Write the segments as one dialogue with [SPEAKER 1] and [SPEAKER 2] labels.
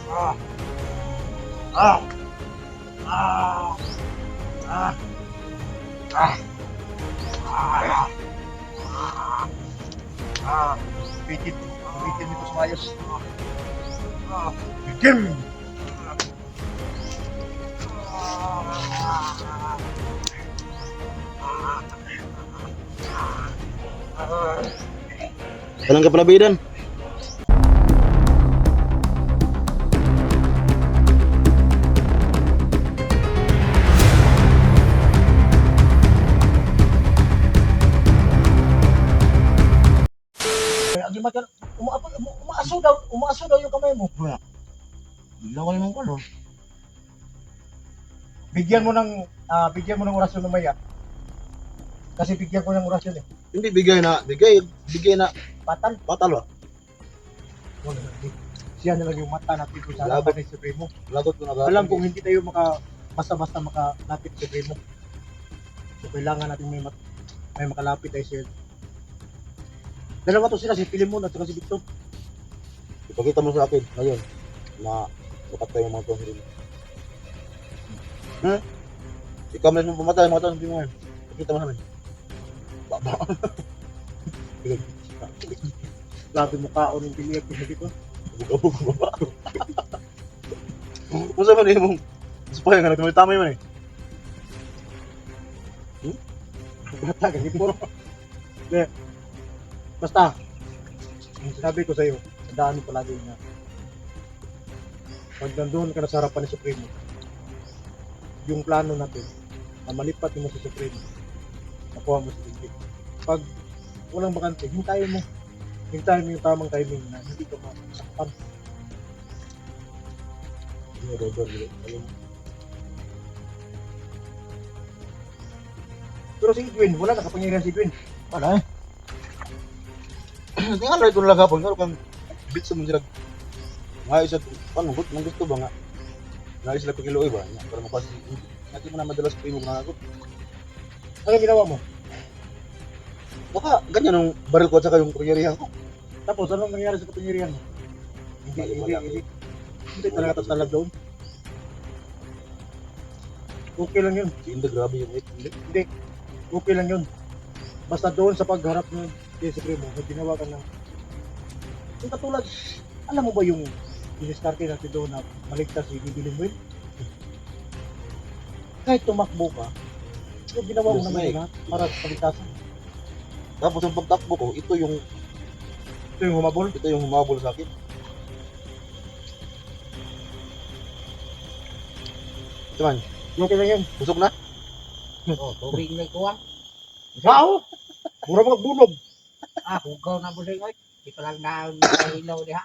[SPEAKER 1] Ah! Ah! Ah! Ah! Ah! Ah! Ah! Bitin. Bitin ito sa mayos. Ah! Bitin!
[SPEAKER 2] Walang kapalabidan.
[SPEAKER 1] Agi mata umaaso daw yung kamay mo. Wala. Bigla ko yung kulo. Bigyan mo ng orasyon mamaya. Kasi bigyan ko ng orasyon eh.
[SPEAKER 2] Hindi bigay na
[SPEAKER 1] Patal.
[SPEAKER 2] batal ba?
[SPEAKER 1] Wala. Siya na lang yung mata natin kung saan
[SPEAKER 2] Lagot.
[SPEAKER 1] pa ni Supremo.
[SPEAKER 2] Lagot ko na ba?
[SPEAKER 1] Alam kung hindi tayo basta-basta makalapit sa Supremo. So kailangan natin may makalapit tayo siya. Dalawa to sila, si Pilimon at saka si Victor.
[SPEAKER 2] Ipakita mo sa akin ngayon na sapat tayo mga tuwang sarili. Ikaw mismo pumatay mga tuwang sarili mo ngayon. Ipakita mo sa amin. Baba.
[SPEAKER 1] Grabe mukhaon yung piliyag ko sa dito.
[SPEAKER 2] Bugabog ko baba. Kung saan man yung supaya nga natin, tama yun eh.
[SPEAKER 1] Bata, kasi puro. Hindi. Basta, ang sinabi ko sa'yo, tandaan mo palagi na pag nandun ka na sa harapan ni Supremo, yung plano natin na malipat mo sa Supremo, nakuha mo sa tingin. Pag walang bakante, hintayin mo yung tamang timing na hindi ka masakpan.
[SPEAKER 2] Hindi mo dodol.
[SPEAKER 1] Pero si Edwin, wala nakapangyarihan si Edwin.
[SPEAKER 2] Wala eh. Tingnan lang ito lang hapon. Pero kang bits mo sila. Nga isa, paano, nang gusto ba nga? Nga sila pakiloy ba? Para mapasi. Natin mo na madalas primo mga agot.
[SPEAKER 1] Ano ginawa mo?
[SPEAKER 2] Baka ganyan ang baril ko at saka yung kapangyarihan ko.
[SPEAKER 1] Tapos, anong nangyari sa kapangyarihan mo? Hindi talaga tatalab doon. Okay lang yun.
[SPEAKER 2] Si Inda grabe yung weight.
[SPEAKER 1] Hindi. Okay lang yun. Basta doon sa pagharap ng kay Supremo, may ginawa ka ng yung katulad, alam mo ba yung diniskarte natin doon na maligtas si Bibi Lingwin? Kahit tumakbo ka, yung ginawa mo
[SPEAKER 2] Yes,
[SPEAKER 1] naman
[SPEAKER 2] Mike.
[SPEAKER 1] yun ha, para sa paligtasan.
[SPEAKER 2] Tapos ang pagtakbo ko, ito yung
[SPEAKER 1] Ito yung humabol.
[SPEAKER 2] sa akin. Ito man,
[SPEAKER 1] Okay lang yan.
[SPEAKER 2] busog na?
[SPEAKER 3] Oh, tubig na kuha.
[SPEAKER 1] Wow! Mura mga bunog.
[SPEAKER 3] Ah, hugaw na mo din ay. Di pa lang nakahilaw diha.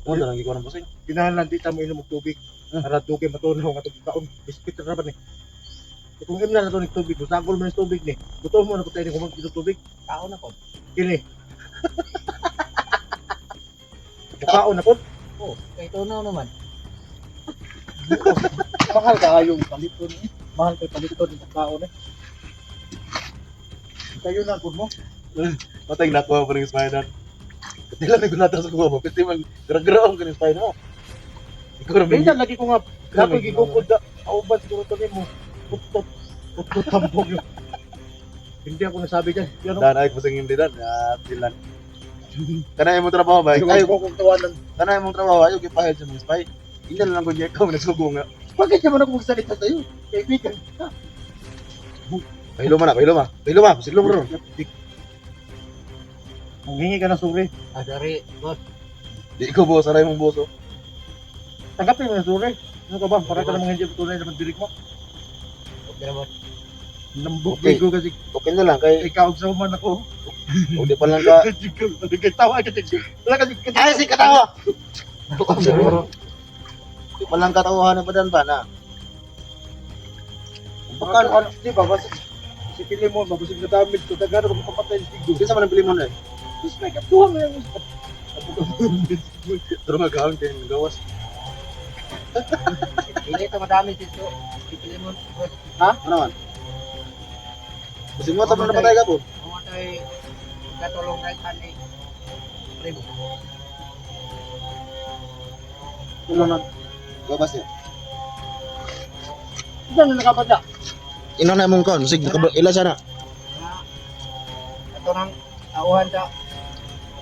[SPEAKER 2] Ano na lang ikaw ng busing?
[SPEAKER 1] Kinahanglan di ta mo inom og tubig. Para tubig matunaw nga tubig kaon. Bispit na ba ni? Kung imna na to ng tubig, busagol mo ng tubig ni. Gutom mo na ko tayo kumang dito tubig.
[SPEAKER 3] Kaon ako.
[SPEAKER 1] Kini. Bukaon na po.
[SPEAKER 3] Oh, kay tunaw naman.
[SPEAKER 1] Mahal ka yung paliton eh. Mahal kay paliton yung bukaon eh. Kayo na po mo.
[SPEAKER 2] Matay nakuha pa rin yung spider. Hindi lang nagunata sa kuha mo. Kasi man, gara-gara ka ng spider mo. Ikaw rin
[SPEAKER 1] Minsan lagi ko nga, dapat gigukod na, auban siguro to mo. Putot. Putot tambog yun. Hindi ako nasabi dyan. Yan o.
[SPEAKER 2] Dan ay pusing hindi dan. Tilan. Kanay mong trabaho ba?
[SPEAKER 1] Ayaw
[SPEAKER 2] Ayaw
[SPEAKER 1] ko kong tawanan.
[SPEAKER 2] kanay mong trabaho ayaw gipahil sa mga spy. Hindi na lang ko niya ikaw nagsugo nga.
[SPEAKER 1] Bakit naman ako magsalita sa'yo? Kaibigan ka.
[SPEAKER 2] Pahilo man na, pahilo ma. Pahilo ma, silong ron.
[SPEAKER 1] Manghingi ka na suri.
[SPEAKER 3] Ah, dari, boss.
[SPEAKER 2] Di ko boss, aray mong boso.
[SPEAKER 1] Tanggapin mo na suri. Ano ka ba? Para ka namang hindi tunay na magdirik mo.
[SPEAKER 3] Okay na, boss.
[SPEAKER 1] Lambok
[SPEAKER 2] Okay.
[SPEAKER 1] ko kasi
[SPEAKER 2] Okay na lang kay
[SPEAKER 1] ikaw sa man ako.
[SPEAKER 2] o di pa lang ka.
[SPEAKER 1] Nagkatawa ka din. Wala ka din.
[SPEAKER 2] Ay si katawa. Di pa lang katawahan pa dan ba na.
[SPEAKER 1] Baka ano, di ba? Basta si Pilimon, mabusig na damage ko. Tagano ko papatay si Tigo.
[SPEAKER 2] Kinsa man ang pili mo na eh.
[SPEAKER 1] Tapos may katuwa nga yung
[SPEAKER 2] Pero nga gawin kayo ng gawas.
[SPEAKER 3] Hindi ito madami dito. Pipili mo, boss.
[SPEAKER 2] Ano man? Kasi mo tapos na patay ka po.
[SPEAKER 3] Mga tayo, katulong na ikan eh. Primo.
[SPEAKER 2] Tulungan. Babas niya.
[SPEAKER 1] Saan na nakapad na?
[SPEAKER 2] Ino na mong kon. Sige, ila sana.
[SPEAKER 3] Ito nang tauhan sa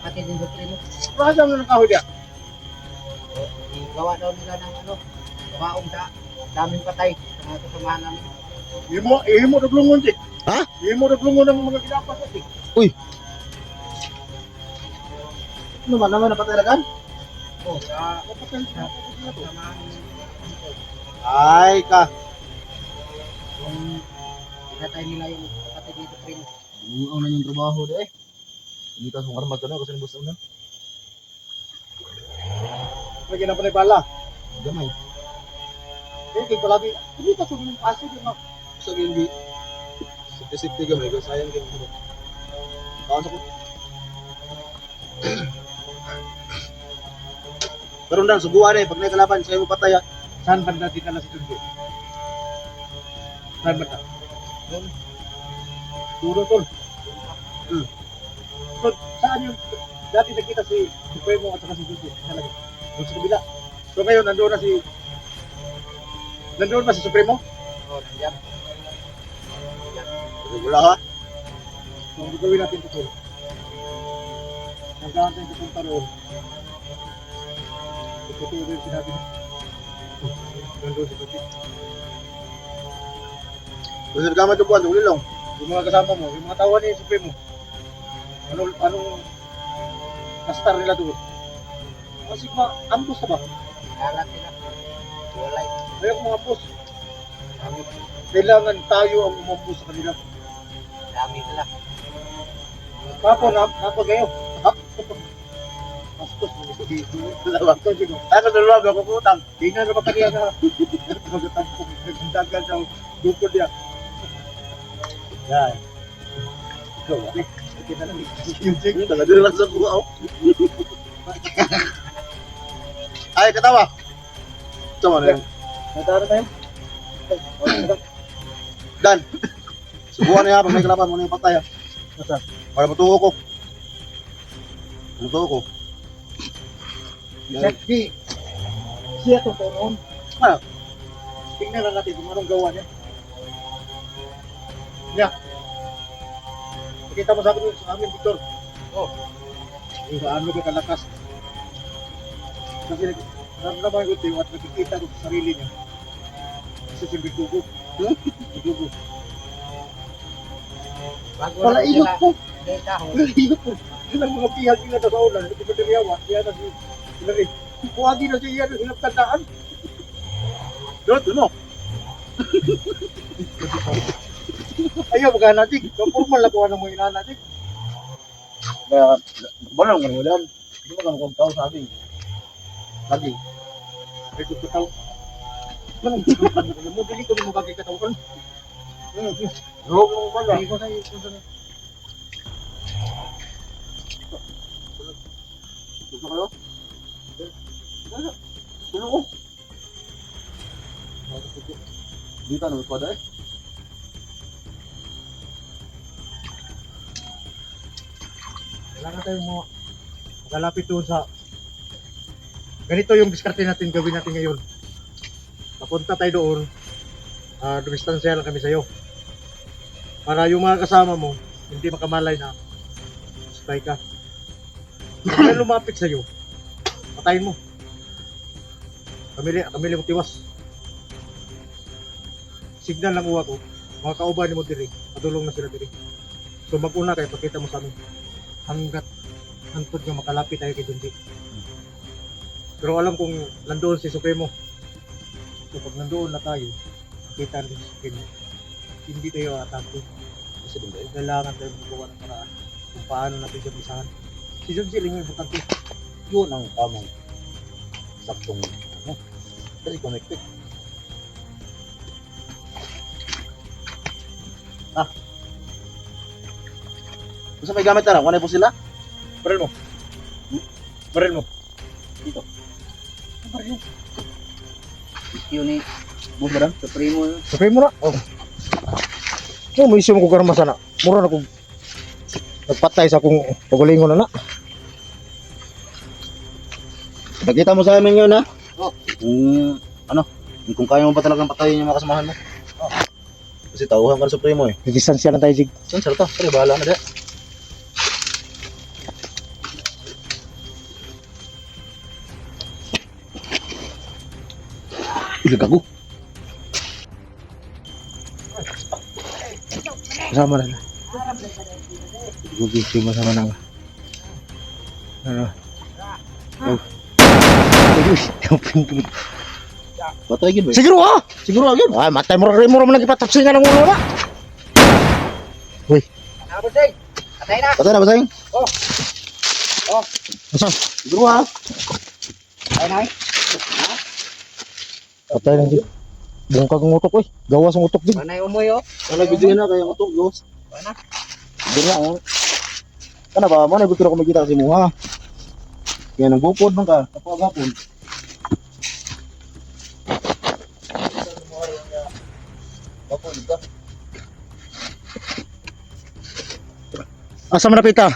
[SPEAKER 3] kapatid ng Supremo.
[SPEAKER 1] Saan na nakahoy niya?
[SPEAKER 3] Gawa daw nila ng ano, gawaong sa daming patay sa mga kasamahan namin.
[SPEAKER 1] Ihimo naglungon di.
[SPEAKER 2] Ha?
[SPEAKER 1] Ihimo naglungon ng mga ginapas di.
[SPEAKER 2] Uy. Ano ba naman napatalagan?
[SPEAKER 3] Oh, sa
[SPEAKER 1] Kapatid sa
[SPEAKER 3] kasamahan
[SPEAKER 2] Ay ka.
[SPEAKER 3] yung pinatay nila yung kapatid ng Supremo.
[SPEAKER 2] Ang na yung trabaho de eh. Hindi ka sung armas ka na kasi nabos na.
[SPEAKER 1] Lagi na panay bala.
[SPEAKER 2] Gamay.
[SPEAKER 1] Kaya palabi. Hindi ka suming paso di ba?
[SPEAKER 2] Sa hindi. Safety gamay ko sayang kay mo. Kaon ko. Pero nang subuan eh pag may kalaban sayo mo patay.
[SPEAKER 1] Saan banda di ka na si Tundo? Saan banda? Duro tol. So, saan yung dati nakita si Supremo at saka si Tundo? Saan lagi? Doon sa kabila. So ngayon nandoon ba si Supremo?
[SPEAKER 3] Oh, nandiyan.
[SPEAKER 2] Wala ha.
[SPEAKER 1] So ang gagawin natin ito tol. Nagkahan tayo pupunta roon. Ito yung sinabi niya. Nandoon si Tundo.
[SPEAKER 2] Kasi gamay tubuan uli lang.
[SPEAKER 1] Yung mga kasama mo, yung mga tawa ni Supremo. Anong kastar nila doon? Kasi ambos na ba?
[SPEAKER 3] Lalat nila. Walay.
[SPEAKER 1] Ayaw mga boss.
[SPEAKER 3] Dami.
[SPEAKER 1] Kailangan tayo ang umambos sa kanila.
[SPEAKER 3] Dami nila.
[SPEAKER 1] Kapo kayo. Bastos mo hindi.
[SPEAKER 2] Dalawang.
[SPEAKER 1] Ito sigo.
[SPEAKER 2] Ako dalawa ako putang.
[SPEAKER 1] Tingnan na ba kanila na magatampong nagdagan sa dukod niya. Yan. Ikaw ba? Kita na yung check.
[SPEAKER 2] Talaga lang sa buhaw. Ay, katawa. Sama na yun.
[SPEAKER 1] Natara tayo.
[SPEAKER 2] Dan. Subuhan niya pag may kalaban mo na yung patay.
[SPEAKER 1] Nasa?
[SPEAKER 2] Para matuho ko. Matuho ko.
[SPEAKER 1] Di. Siya itong noon.
[SPEAKER 2] Ano?
[SPEAKER 1] Tingnan na natin kung anong gawa niya. Niya. Pakita mo sa amin, Victor.
[SPEAKER 3] Oh,
[SPEAKER 1] Yung gaano ka kalakas. Kasi naramdaman ko ito at nakikita ko sa sarili niya. Kasi si Bigugo. Bigugo.
[SPEAKER 3] bago
[SPEAKER 1] Wala
[SPEAKER 3] lang
[SPEAKER 1] ilot
[SPEAKER 3] sila.
[SPEAKER 1] po.
[SPEAKER 3] Hindi kahon.
[SPEAKER 1] Wala ilot po. Yun ang mga pihag nila sa ulan. Hindi ko nariyawa. Kaya na si Hilary. Kuwagi na siya yan. Hinap tandaan.
[SPEAKER 2] Dot, ano?
[SPEAKER 1] Ayaw, magkana natin. Formal na kuha ng mga ina natin.
[SPEAKER 2] Kaya, wala nang wala. Hindi mo kang tao sa akin. Lagi.
[SPEAKER 1] Ay, gusto tao. Anong gusto mo? Dili ko mo kakikatawakan.
[SPEAKER 2] Rob mo pala.
[SPEAKER 1] Hindi ko sa'yo.
[SPEAKER 2] Gusto kayo? Gusto ko. Dito na may pada eh.
[SPEAKER 1] Kailangan tayong mga makalapit doon sa ganito yung diskarte natin gawin natin ngayon. Papunta tayo doon, dumistansya lang kami sa'yo. Para yung mga kasama mo, hindi makamalay na spy ka. Kung may lumapit sa'yo, patayin mo. Kamili mo tiwas. Signal lang uwa ko, mga kauban mo diri, padulong na sila diri. So mag-una kayo, pakita mo sa amin. Hanggat hantod nga makalapit tayo kay Dundi. Pero alam kong nandoon si Supremo. So pag nandoon na tayo, kita rin si Supremo. Hindi tayo atake.
[SPEAKER 2] Kasi din kayo.
[SPEAKER 1] Kailangan tayo magawa ng paraan kung paano natin siya pisahan. Si John Siling yung importante.
[SPEAKER 2] Yun ang tamang saktong ano. Kasi connected. Gusto may gamit na lang? Kunay po sila?
[SPEAKER 1] Baril mo. Baril mo.
[SPEAKER 3] Dito.
[SPEAKER 1] Baril mo.
[SPEAKER 3] Yun eh.
[SPEAKER 2] Bubarang?
[SPEAKER 3] Supremo.
[SPEAKER 1] Supremo na. Oh. So, may isyo mo ko karamasan na. Mura na kung nagpatay sa akong pagalingon na na.
[SPEAKER 2] Nakita mo sa amin yun ha?
[SPEAKER 3] Oh.
[SPEAKER 2] Kung kaya mo ba talagang patayin yung mga kasamahan mo?
[SPEAKER 3] Oh.
[SPEAKER 2] Kasi tauhan ka ng Supremo eh.
[SPEAKER 1] Distansya lang tayo, Jig.
[SPEAKER 2] Saan sarata? Sige, bahala na dyan. Ilag ako.
[SPEAKER 1] Kasama na. Gugising mo sama na. Ano? Oh.
[SPEAKER 2] Patay gid ba?
[SPEAKER 1] Siguro ah!
[SPEAKER 2] Siguro agad.
[SPEAKER 1] Ay, matay mo rin mo naman nagipatapsingan ng ulo na.
[SPEAKER 3] Ano Jay? Patay na.
[SPEAKER 2] Patay na, patay.
[SPEAKER 1] Asa?
[SPEAKER 2] Siguro ha.
[SPEAKER 3] Patay na.
[SPEAKER 1] Patay lang, Jig. Bungkag ng utok, eh. Gawas ng utok, Jig.
[SPEAKER 3] Panay umuy oh.
[SPEAKER 2] Ano video na kaya utok, Diyos.
[SPEAKER 3] Pana.
[SPEAKER 2] Dira oh. Kana ba mo na gusto ko makita kasi mo ha. Kaya nang bukod man ka, kapag hapon. Bapon ka.
[SPEAKER 1] Asa man napita?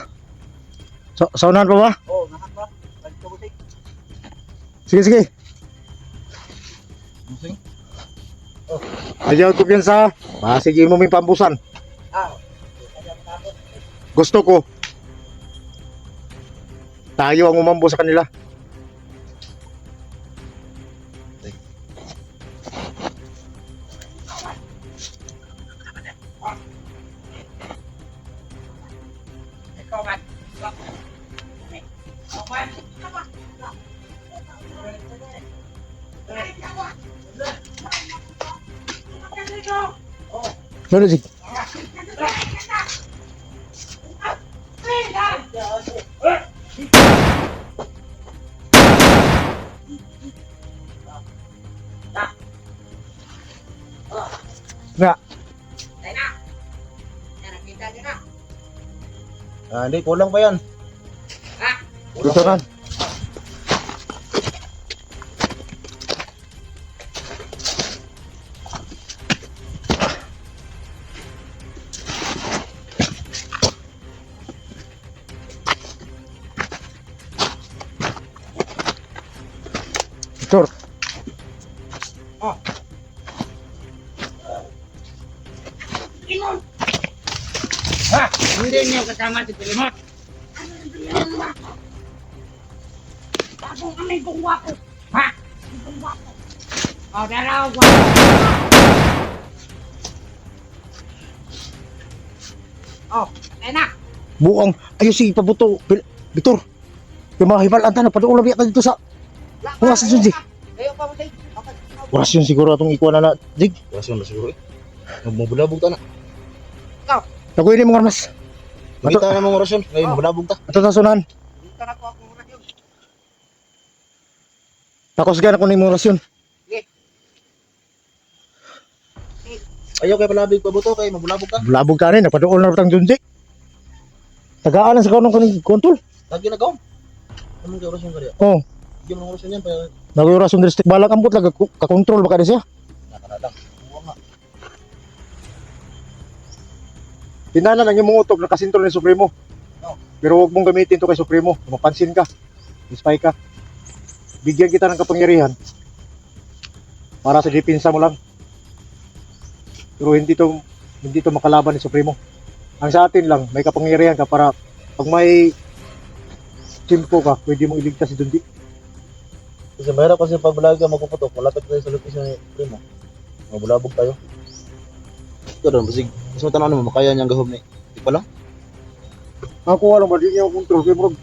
[SPEAKER 1] Saunahan pa ba?
[SPEAKER 3] Oh, nahan ba? Balik ko Jay.
[SPEAKER 1] Sige, sige.
[SPEAKER 2] Musing.
[SPEAKER 1] Ayaw ko yan sa. Sige mo may pambusan.
[SPEAKER 3] Ah.
[SPEAKER 1] Gusto ko. Tayo ang umambo sa kanila.
[SPEAKER 3] Ikaw man.
[SPEAKER 1] Ano, Jig? Nga.
[SPEAKER 3] Patay na. Yan, nakita niyo na.
[SPEAKER 2] Ah, hindi kulang pa yan.
[SPEAKER 1] Dito na. Sure.
[SPEAKER 3] Hindi niyo kasama si Pilimot. Bagong kami gungwa ko. Ha? Gungwa ko. Oh, daraw ko. Oh, ayun na.
[SPEAKER 1] Buang. Ayun si Pabuto. Victor. Yung mga himalaan na paduulam yata dito sa Wala sa Jig.
[SPEAKER 3] Ayaw pa mo Jay. Okay.
[SPEAKER 1] orasyon siguro atong ikuha na Jig.
[SPEAKER 2] Rasyon na siguro eh. Mabulabog ta na.
[SPEAKER 1] Tagoy ni mga armas.
[SPEAKER 2] Makita na mga rasyon. Ngayon mabulabog ta.
[SPEAKER 1] Ato sa sunan.
[SPEAKER 3] Dito na ko ako muna yun.
[SPEAKER 1] Takos gana ko ni mga orasyon.
[SPEAKER 2] Ayaw kay palabig pabuto kay mabulabog ka.
[SPEAKER 1] Labog ka rin. Napaduol na ratang dun Jig. Tagaan sa kanong kaning kontol.
[SPEAKER 2] Lagi na gaw. Ano kay rasyon ka diya?
[SPEAKER 1] Oh.
[SPEAKER 2] Hindi mo rasyon yan pa.
[SPEAKER 1] Nagoy orasyon district balak ambot lag ka-control baka siya.
[SPEAKER 2] Nakanalang. Buwa nga.
[SPEAKER 1] Tinana lang yung mga utok nakasintro ni Supremo. Pero huwag mong gamitin to kay Supremo. Mapansin ka. Spy ka. Bigyan kita ng kapangyarihan para sa depensa mo lang. Pero hindi to makalaban ni Supremo. Ang sa atin lang, may kapangyarihan ka para pag may timpo ka, pwede mong iligtas si Dundi.
[SPEAKER 2] Kasi mahirap kasi pag vlog ka magpuputok, malapit tayo sa location ni Primo. Mabulabog tayo. Ito rin, basig. Mas matanong mo, makaya niyang gahom ni. Di pa lang.
[SPEAKER 1] Ako alam ba, di niya ako control. Kaya murag,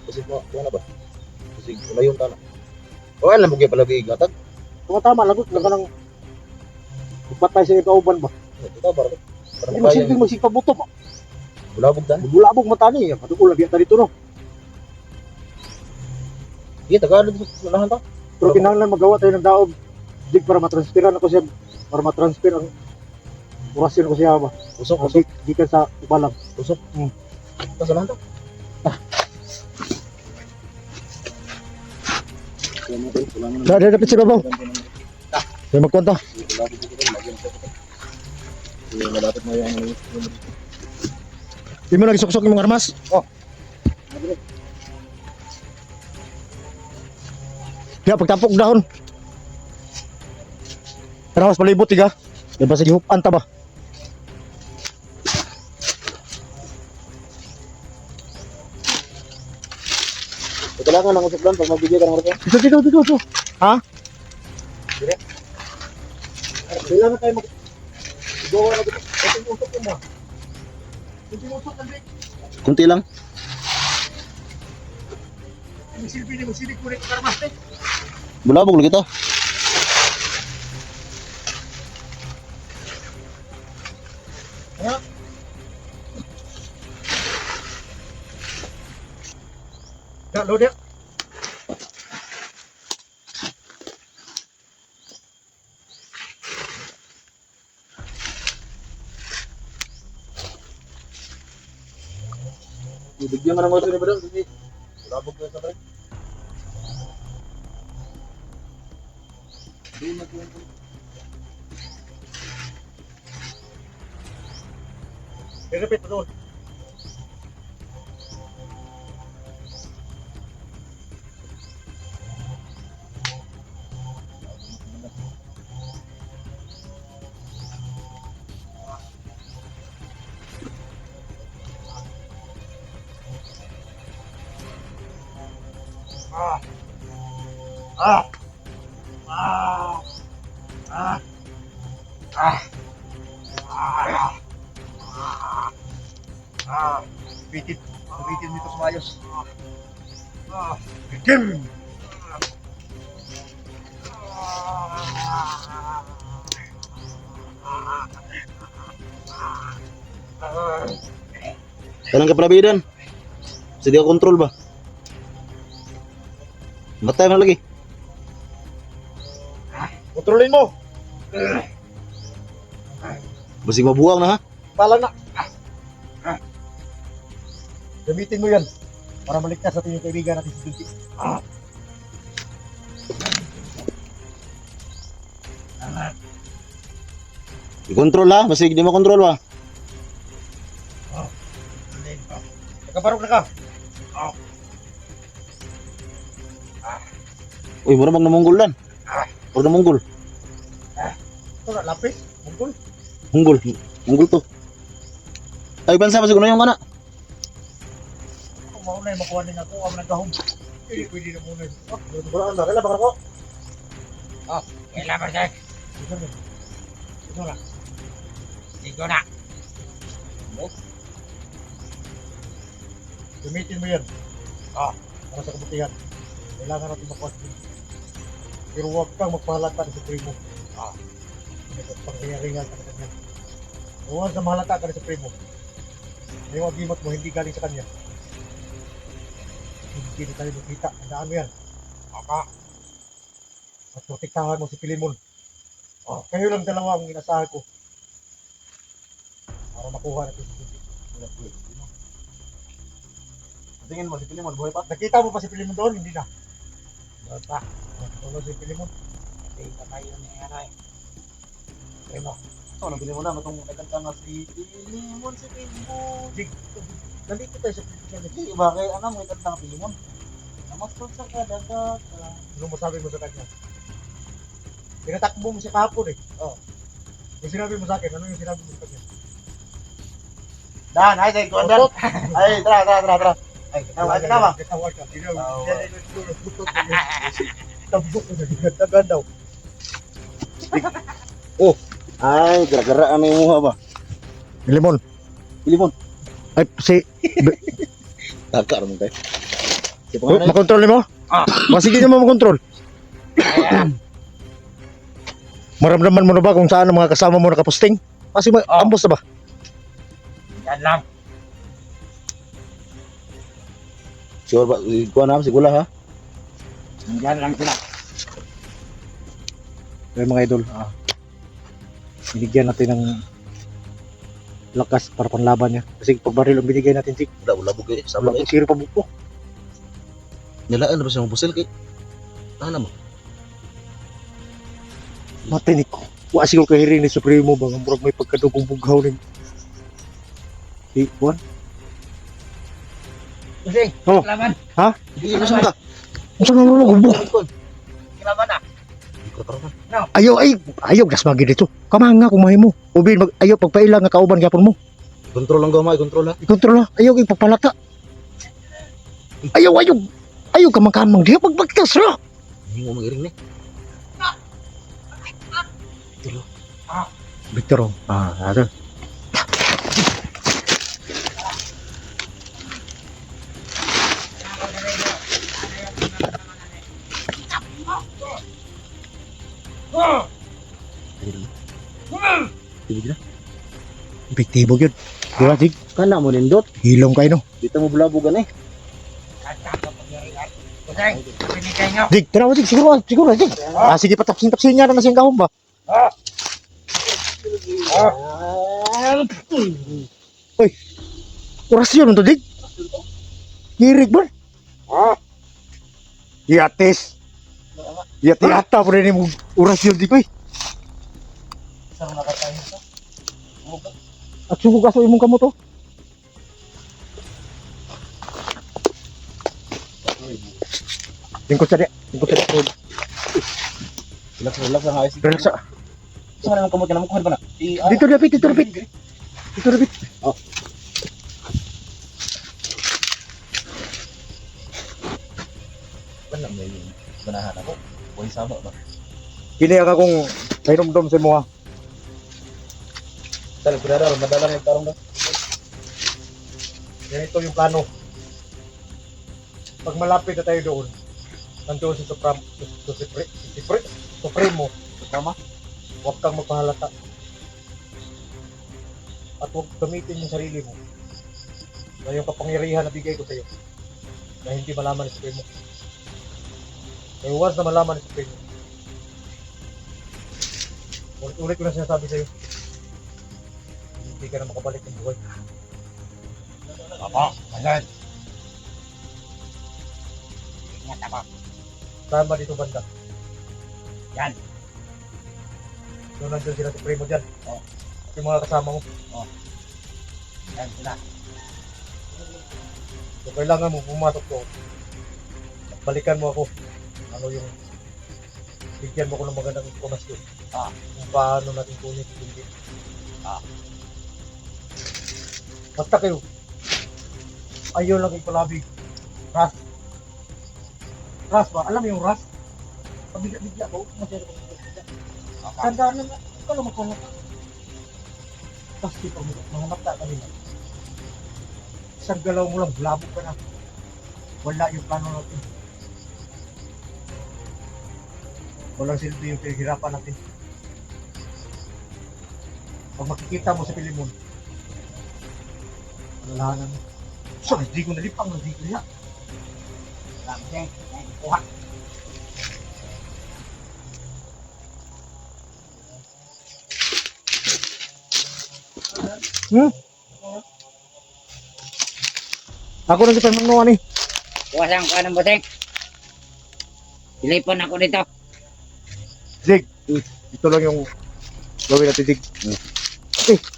[SPEAKER 2] Kasi ano ba? Basig, malayon ta na. O alam mo kaya palagi igatag?
[SPEAKER 1] tumatama, lagot lang ka ng patay sa ikauban ba?
[SPEAKER 2] Ito ba? Para
[SPEAKER 1] Hindi
[SPEAKER 2] makaya
[SPEAKER 1] masilbing
[SPEAKER 2] niya.
[SPEAKER 1] magsipabuto pa.
[SPEAKER 2] Bulabog ta.
[SPEAKER 1] Bulabog mata niya. Patukul lagi dito no.
[SPEAKER 2] Iya, tagalog sa unahan ta.
[SPEAKER 1] Pero kinahanglan magawa tayo ng daog. Dig para matransferan ako siya. Para matransfer ang orasyon ko siya ba.
[SPEAKER 2] Usok,
[SPEAKER 1] Kasi di ka sa ibalang.
[SPEAKER 2] usok. Ito sa unahan ta.
[SPEAKER 1] Dada dapat si babaw. Kaya magkwanta.
[SPEAKER 2] Bulabog ko rin, lagi na siya. Malapit mo yung
[SPEAKER 1] Di mo lagi suksok yung mga armas. Oh.
[SPEAKER 4] Kaya pagtapok dahon. Pero mas palibot tiga. Yan ba sa gihupan ta ba?
[SPEAKER 2] Kailangan ng usap lang pag magbigay ka ng oras.
[SPEAKER 4] Dito. Ha?
[SPEAKER 1] Kailangan tayo gawa na dito. Ito yung usap mo. Hindi mo usap nandiyan.
[SPEAKER 2] Kunti lang.
[SPEAKER 1] Ang silbi ni mo silig ko rin karmaste.
[SPEAKER 2] Bulabog lagi to.
[SPEAKER 1] Ha? Ya, lo dia.
[SPEAKER 2] Bigyan ka ng oras ni Badang. Bulabog ka sa pare.
[SPEAKER 1] Repeat betul. Ah. Ah. Ah. Ah. Ah. Ah. Bitin. Bitin dito sa mayos. Ah. Bitin.
[SPEAKER 2] Kailan ka palabidan? Kasi di ka kontrol ba? Matay mo lagi.
[SPEAKER 1] Kontrolin mo.
[SPEAKER 2] Basig mabuang na ha.
[SPEAKER 1] Pala na. Gamitin mo yan para maligtas sa ating kaibigan natin si Dunti.
[SPEAKER 2] I-control ha. Basig di mo kontrol ba?
[SPEAKER 1] Nakabarok na ka.
[SPEAKER 2] Uy, mura bang namunggol dan? Mura namunggol.
[SPEAKER 1] Ito na, lapis. Mungkol.
[SPEAKER 2] Munggol. Munggol to. Ay, bansa masig yung mana.
[SPEAKER 1] Kung mauna yung makuha din ako, ang nagahom. Hindi pwede na muna. Wala ka na. Kailan ba ako?
[SPEAKER 3] Kailan ba siya?
[SPEAKER 1] Ito na. Ito na.
[SPEAKER 3] Ikaw na.
[SPEAKER 1] Gamitin mo yan. Para sa kabutihan. Kailangan natin makuha din. Pero huwag kang magpahalata sa primo. Ito pangringa-ringa ka na kanya. Huwag na mahalata ka sa primo. Yung agimat mo hindi galing sa kanya. Hindi na tayo magkita. Andaan mo yan. At protektahan mo si Pilimon. Kayo lang dalawa ang inasahan ko. Para makuha natin si Pilimon.
[SPEAKER 2] Tingin mo, si Pilimon, buhay pa?
[SPEAKER 1] Nakita mo pa si Pilimon doon? Hindi na. Bata. Tulog si Pilimon.
[SPEAKER 3] Tingnan tayo ni Aray.
[SPEAKER 1] Primo.
[SPEAKER 2] Ito, nabili mo na. Matong nagkanta nga si Pilimon, si Pilimon.
[SPEAKER 1] Nandito tayo sa Pilimon.
[SPEAKER 2] Hindi ba? Kaya ano, may kanta nga Pilimon. Namasod sa kadagat.
[SPEAKER 1] Ano masabi mo sa kanya? Pinatakbo mo siya kahapon eh. Yung sinabi mo sa akin, ano yung sinabi mo sa kanya?
[SPEAKER 2] Dan, ay, say, kuwan dan. Ay, tara. Ay, katawa.
[SPEAKER 1] Katawa ka.
[SPEAKER 2] Katawa.
[SPEAKER 1] Tabok ko na. Nagdagan daw.
[SPEAKER 2] Ay, gara-gara ano yung muha ba?
[SPEAKER 4] Limon.
[SPEAKER 2] Pilimon.
[SPEAKER 4] Ay, si...
[SPEAKER 2] Taka naman tayo. Si panganay.
[SPEAKER 4] Makontrol mo? Sige niyo mo makontrol. Maramdaman mo na ba kung saan ang mga kasama mo nakaposting? Kasi ambos na ba?
[SPEAKER 3] Yan lang.
[SPEAKER 2] Sure ba? Kuha na, sigula ha?
[SPEAKER 3] Yan lang sila.
[SPEAKER 4] Kaya mga idol, binigyan natin ng lakas para panlaban niya. Kasi pag baril ang binigay natin,
[SPEAKER 2] Wala bugay. Sama
[SPEAKER 4] wala
[SPEAKER 2] kayo.
[SPEAKER 4] kong siro pa bukpo.
[SPEAKER 2] Nilaan na ba siya mapusil kay? Ano mo?
[SPEAKER 4] Matinik ko. Wa siguro kahiring ni Supremo bang ang murag may pagkadugong bughaw ni. Di, Juan?
[SPEAKER 3] Kasi,
[SPEAKER 4] Oh.
[SPEAKER 3] laban.
[SPEAKER 2] Hindi, nasa ka?
[SPEAKER 4] Ang saan mo gubo?
[SPEAKER 3] kilaban na.
[SPEAKER 4] Ayaw das magi dito. Kamanga kumahi mo. Ubin mag ayaw pagpaila nga kauban gyapon mo.
[SPEAKER 2] Kontrol lang gamay, kontrol ha.
[SPEAKER 4] Ikontrol ha. Ayaw kay pagpalata. Ayaw kamang-kamang diha pagpagtas ra.
[SPEAKER 2] Hindi mo magiring ni.
[SPEAKER 4] Victor, ano?
[SPEAKER 2] Tibig na.
[SPEAKER 4] Epektibo yun. Di ba, Sig?
[SPEAKER 2] Kana mo nindot.
[SPEAKER 4] Hilong kayo, no?
[SPEAKER 2] Dito mo bulabugan eh.
[SPEAKER 3] Kusay, pinigay nyo.
[SPEAKER 4] Sig, tara mo, Sig. Siguro, Sig. Sige, patapsin niya na siyang kahon ba? Uy, orasyon to, Dig. Girig ba? Yates. Yata po rin yung orasyon, Dig, uy.
[SPEAKER 3] Isang nakatayo sa.
[SPEAKER 4] At sugog aso imong kamo to. Lingkod sa di.
[SPEAKER 2] Relax lang ayos.
[SPEAKER 4] Relax sa.
[SPEAKER 2] Saan naman kamot ka naman kuhan ba na?
[SPEAKER 4] Dito lapit. Dito lapit.
[SPEAKER 2] Oh. Wala may banahan ako. Boy sama ba?
[SPEAKER 4] Kini ang akong pahinomdom sa mo ha.
[SPEAKER 2] Dali pinara madala na yung tarong na.
[SPEAKER 1] Ganito yung plano. Pag malapit na tayo doon, nandoon si Supremo,
[SPEAKER 2] Tama?
[SPEAKER 1] huwag kang magpahalata. At huwag gamitin yung sarili mo na yung kapangyarihan na bigay ko sa iyo na hindi malaman ni Supremo. Kaya once na malaman ni Supremo, ulit ko na sinasabi sa iyo, hindi ka na makabalik ng buhay.
[SPEAKER 3] Opo, agad. Ingat ako.
[SPEAKER 1] Tama dito banda.
[SPEAKER 3] Yan.
[SPEAKER 1] Doon nandun sila Supremo dyan.
[SPEAKER 3] Oh.
[SPEAKER 1] At yung mga kasama mo.
[SPEAKER 3] Yan sila.
[SPEAKER 1] So kailangan mo pumasok doon. At balikan mo ako. Ano yung bigyan mo ko ng magandang informasyon. Kung paano natin kunin si Junji. Basta kayo. Ayaw lang ipalabig. Ras. Ras ba? Alam mo yung ras? Pabigla-bigla ko. Masyado ko pabigla. Tandaan naman. Ikaw lang magkalat. Kasi pag mga mata kanina. Isang galaw mo lang. Bulabog ka na. Wala yung plano natin. Walang silbi yung pinaghirapan natin. Pag makikita mo sa Pilimon, alalahanan mo. So, hindi ko nalipang, hindi ko niya.
[SPEAKER 3] Salamat eh. Kuha.
[SPEAKER 4] Ako na si Pemano ni.
[SPEAKER 3] Kuha siyang kuha ng butik. Telepon ako dito.
[SPEAKER 4] Zig. Ito lang yung gawin natin, Zig.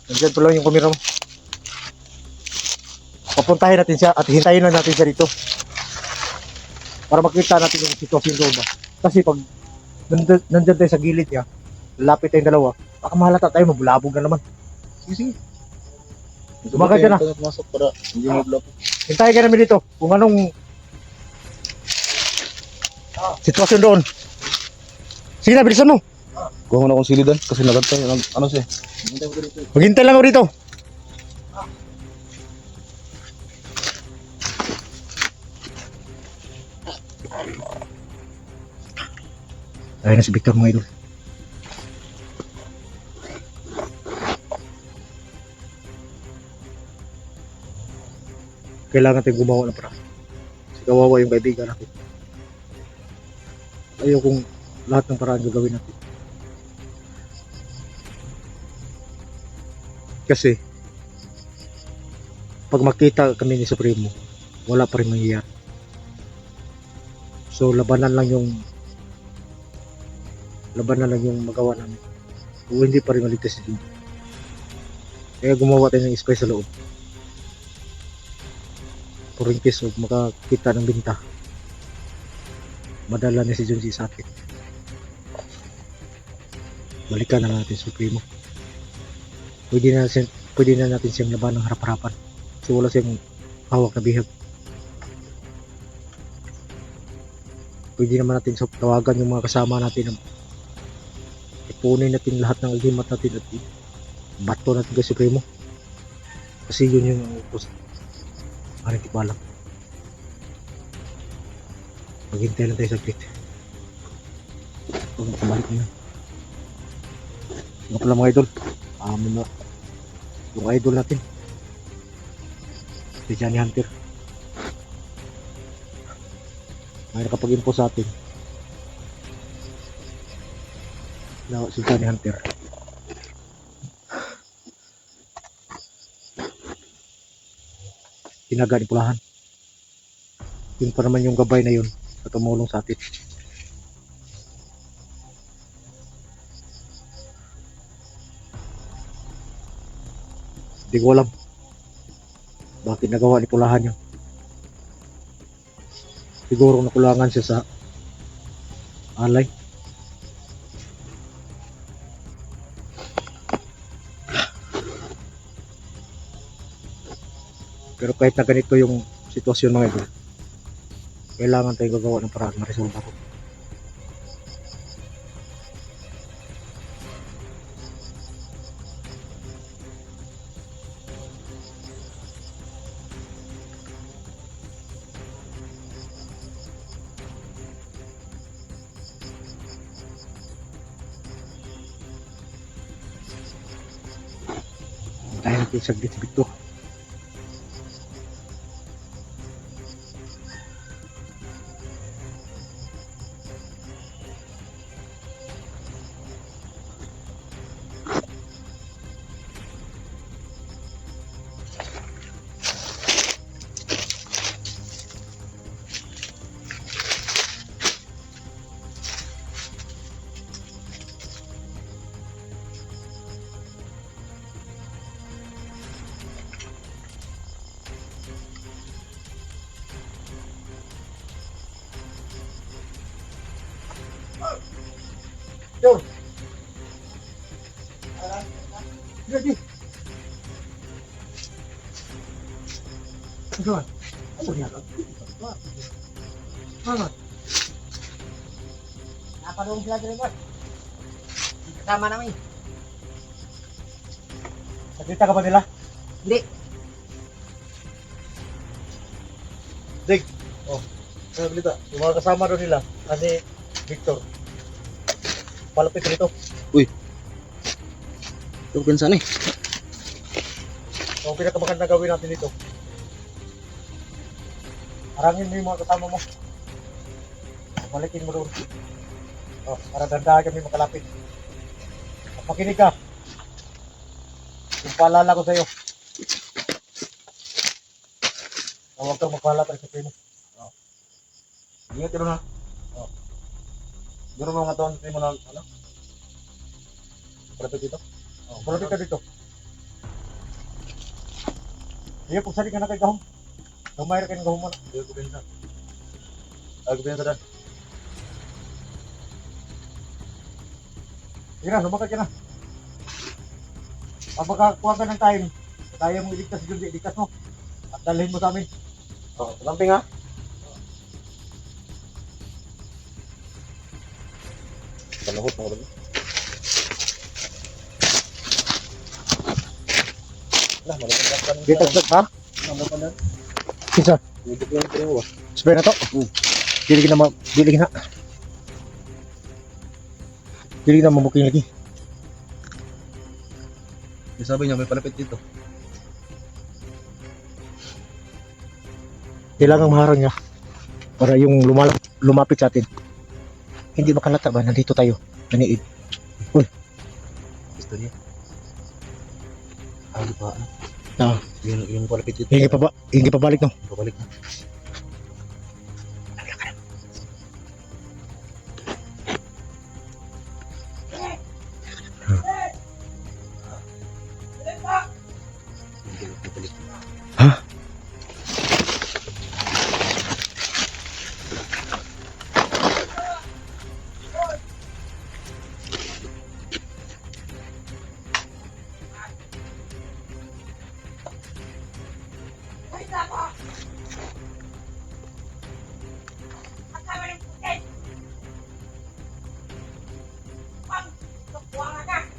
[SPEAKER 4] Nandiyan pa lang yung kamera mo. Papuntahin natin siya at hintayin lang natin siya dito. Para makita natin yung sitwasyon doon ba. Kasi pag nandyan tayo sa gilid niya, lapit tayong dalawa, baka mahalata tayo, mabulabog na naman. Sige. Umaga dyan na.
[SPEAKER 2] Pumasok para hindi mo block.
[SPEAKER 4] Hintayin ka namin dito kung anong sitwasyon doon. Sige na, bilisan mo.
[SPEAKER 2] Kuha mo na akong silidan kasi nagantay. Ano siya?
[SPEAKER 4] Maghintay lang ako dito. Ayun na si Victor mga idol. Kailangan tayong gumawa ng paraan. Kasi kawawa yung kaibigan natin. Ayaw kung lahat ng paraan gagawin natin. Kasi pag makita kami ni Supremo, wala pa rin mangyayari. So labanan lang yung magawa namin. Kung hindi pa rin maligtas si Junji. Kaya gumawa tayo ng space sa loob. For in case of makakita ng binta, madala na si Junji sa atin. balikan na natin Supremo. Pwede na natin siyang laban ng harap-harapan. Kasi wala siyang hawak na bihag. Pwede naman natin tawagan yung mga kasama natin. Ipunin natin lahat ng agimat natin at bato natin kay Supremo. Kasi yun yung post. Parang di ko alam. Maghintay lang tayo saglit. Huwag makabalik na. Nga pala mga idol. Yung idol natin. Si Johnny Hunter. May nakapag-info sa atin. Na si Johnny Hunter. Tinaga ni Pulahan. Yun pa naman yung gabay na yun na tumulong sa atin. Hindi ko alam bakit nagawa ni Pulahan yun. Siguro nakulangan siya sa alay. Pero kahit na ganito yung sitwasyon mga idol, kailangan tayong gagawa ng paraan ma-resolve ako. Tayo natin saglit si Victor. Victor! Sige. Ano ba? Ano ba? Ano?
[SPEAKER 3] Napalong sila sa remote. Kasama namin.
[SPEAKER 4] Nakita ka ba nila?
[SPEAKER 3] Hindi.
[SPEAKER 4] Dig! Oh, ano balita? Yung mga kasama doon nila, kasi Victor. Palapit dito.
[SPEAKER 2] Ito pinsan eh.
[SPEAKER 4] Ang pinakamaganda gawin natin dito. Harangin mo yung mga kasama mo. Balikin mo doon. Oh, para dandahan kami makalapit. At makinig ka. Yung paalala ko sa'yo. Huwag kang magpahalata sa primo.
[SPEAKER 2] Ingat ka doon ha. Meron mga taon sa mo na ano? Palapit dito.
[SPEAKER 4] Oh, malapit ka dito. Iya, pagsali ka na kay Gahom. Gamay ka ng Gahom mo na.
[SPEAKER 2] Ito ko pinsan. Ako pinsan dan.
[SPEAKER 4] Sige na, lumakad ka na. Pag makakuha ka ng time, kaya mong iligtas si Jundi, iligtas mo. At dalhin mo sa amin.
[SPEAKER 2] Oh, lamping ha. Panahot mga balo. Lah, malapit ka.
[SPEAKER 4] Ditagdag ha?
[SPEAKER 2] Malapit na.
[SPEAKER 4] Isa.
[SPEAKER 2] Dito ko yung pinimo ba?
[SPEAKER 4] Spray na to. Dili na Dili na mamuking lagi.
[SPEAKER 2] Sabi niya may palapit dito.
[SPEAKER 4] Kailangang maharang niya para yung lumapit sa atin. Hindi makalata ba? Nandito tayo. Naniid.
[SPEAKER 2] Gusto niya. Ano pa?
[SPEAKER 4] Ah.
[SPEAKER 2] Yung palapit dito.
[SPEAKER 4] Hindi pa balik no.
[SPEAKER 2] Pabalik na.
[SPEAKER 4] Ha?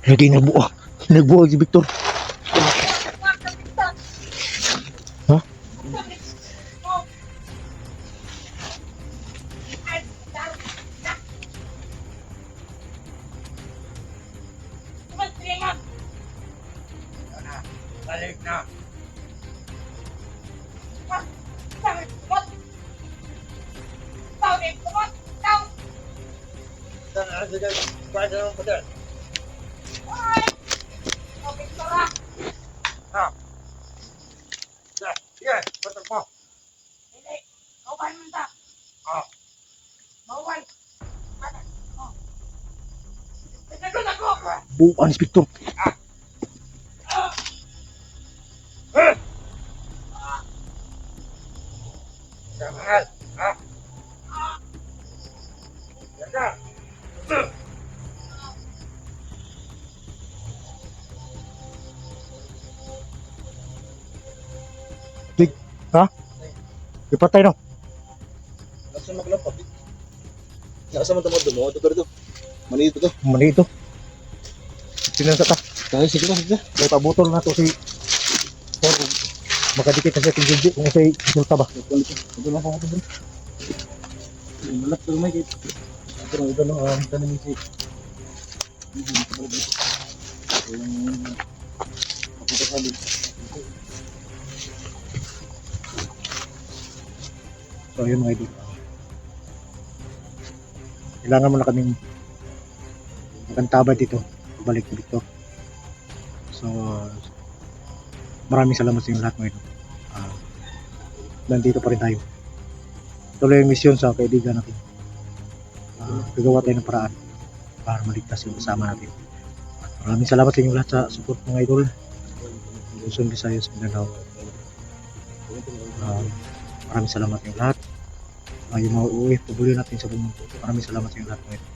[SPEAKER 4] Lagi nagbuo. Nagbuo si Victor. Ha?
[SPEAKER 3] Balik na.
[SPEAKER 4] Buuan si Victor. Ipatay no.
[SPEAKER 2] Nasa maglapag. Nasa man tamo mo, ito. Manito to.
[SPEAKER 4] Mani ito. Sinasa ta.
[SPEAKER 2] Kaya sige na, sige.
[SPEAKER 4] Kaya pabutol na to si Sir. Makadikit kasi ating Gigi kung sa'y resulta ba.
[SPEAKER 2] Ito na ako bro. Malap to may kit. Ito na tanim si.
[SPEAKER 4] So yun mga idol. Kailangan mo na kaming magantabay dito. Balik dito. So maraming salamat sa inyo lahat mga idol. Nandito pa rin tayo. Tuloy ang misyon sa kaibigan natin. Gagawa tayo ng paraan para maligtas yung kasama natin. Maraming salamat sa inyo lahat sa support mga idol. Luzon, Visayas, Mindanao. Maraming salamat sa inyo lahat. Yung mga OFW natin sa buong mundo. Maraming salamat sa inyo lahat mga idol.